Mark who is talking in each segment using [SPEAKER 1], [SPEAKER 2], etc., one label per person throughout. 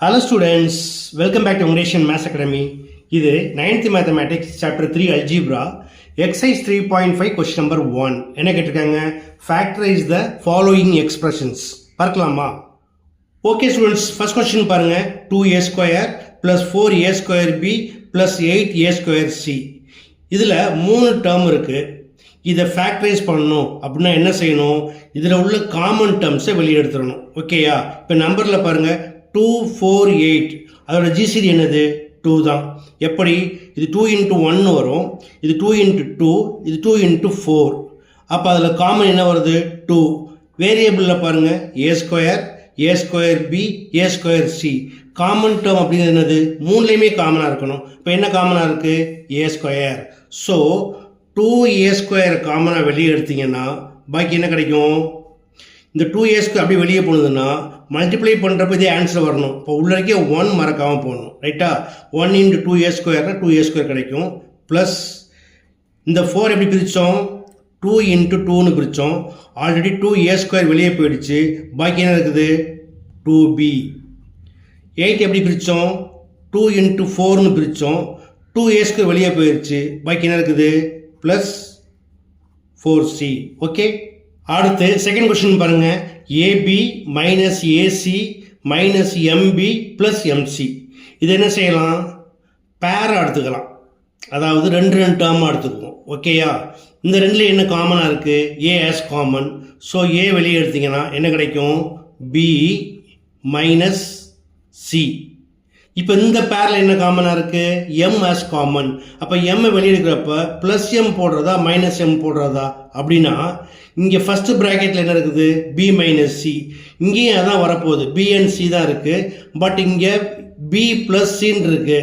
[SPEAKER 1] Hello students, welcome back to Foundation Maths Academy. இது 9th Mathematics Chapter 3 Algebra Exercise 3.5 Question number 1. என்ன கேட்டிருக்காங்க? Factorize the following expressions. பார்க்கலாமா? Okay students, first question பாருங்க. 2a square plus 4a square b plus 8a square c. இதில் 3 term இருக்கு. இதை factorise பண்ணணும் அப்படின்னா என்ன செய்யணும்? இதில் உள்ள காமன் டேர்ம்ஸை வெளியே எடுத்துடணும். ஓகேயா? இப்போ நம்பரில் பாருங்கள் 2, 4, 8 அதோட ஜிசிடி என்னது? 2 தான். எப்படி? இது 2 into 1 வரும், இது 2 into 2, இது 2 into 4. அப்போ அதில் காமன் என்ன வருது? 2. வேரியபிளில் பாருங்கள் a square b a square c. Common term அப்படிங்கிறது என்னது? மூணுலேயுமே காமனாக இருக்கணும். இப்போ என்ன காமனாக இருக்குது? a square. So 2a square காமனாக வெளியே எடுத்தீங்கன்னா பாக்கி என்ன கிடைக்கும்? இந்த 2a square அப்படியே வெளியே போனதுன்னா மல்டிப்ளை பண்ணுறப்ப இதே ஆன்சர் வரணும். இப்போ உள்ளே 1 மறக்காமல் போகணும். ரைட்டா? 1 into 2a square 2a square கிடைக்கும். ப்ளஸ் இந்த 4 எப்படி பிரித்தோம்? 2 into 2ன்னு பிரித்தோம். ஆல்ரெடி 2a square வெளியே போயிடுச்சு. பாக்கி என்ன இருக்குது? 2b. 8 எப்படி பிரித்தோம்? 2 into 4ன்னு பிரித்தோம். 2a square வெளியே போயிடுச்சு. பாக்கி என்ன இருக்குது? Plus 4c. ஓகே, அடுத்து செகண்ட் கொஸ்டின் பாருங்க. ab minus AC minus MP plus MC. இது என்ன செய்யலாம்? பேராக எடுத்துக்கலாம். அதாவது ரெண்டு டேர்மாக எடுத்துக்குவோம். ஓகேயா? இந்த ரெண்டில் என்ன காமனாக இருக்குது? A as common. So A வெளியே எடுத்திங்கன்னா என்ன கிடைக்கும்? B minus C. இப்போ இந்த பேரில் என்ன காமனாக இருக்குது? M as common. அப்போ எம்மை வெளியே எடுக்கிறப்ப ப்ளஸ் எம் போடுறதா மைனஸ் எம் போடுறதா அப்படின்னா இங்கே ஃபஸ்ட்டு ப்ராக்கெட்டில் என்ன இருக்குது? B minus C. இங்கேயும் அதான் வரப்போகுது. பி அண்ட் சி தான் இருக்குது. பட் இங்கே பி ப்ளஸ் சின்னு இருக்குது.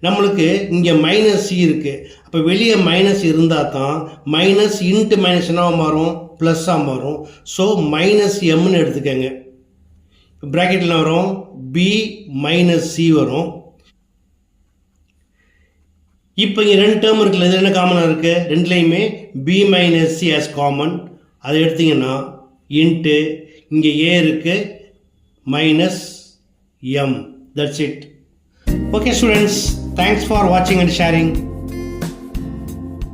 [SPEAKER 1] நம்மளுக்கு இங்கே மைனஸ் சி இருக்குது. அப்போ வெளியே மைனஸ் இருந்தால் தான் மைனஸ் இன்ட்டு மைனஸ் என்னவாக மாறும்? ப்ளஸ்ஸாக மாறும். ஸோ மைனஸ் எம்னு எடுத்துக்கோங்க. ப்ராக்கெட்டில் வரும் பி மைனஸ் சி வரும். இப்போ இங்கே ரெண்டு டேர்ம் இருக்குல்ல, இது என்ன காமனாக இருக்குது? ரெண்டுலேயுமே B minus C as common. அதை எடுத்திங்கன்னா இன்ட்டு இங்கே ஏ இருக்குது minus M. That's it. Okay students, thanks for வாட்சிங் அண்ட் ஷேரிங்.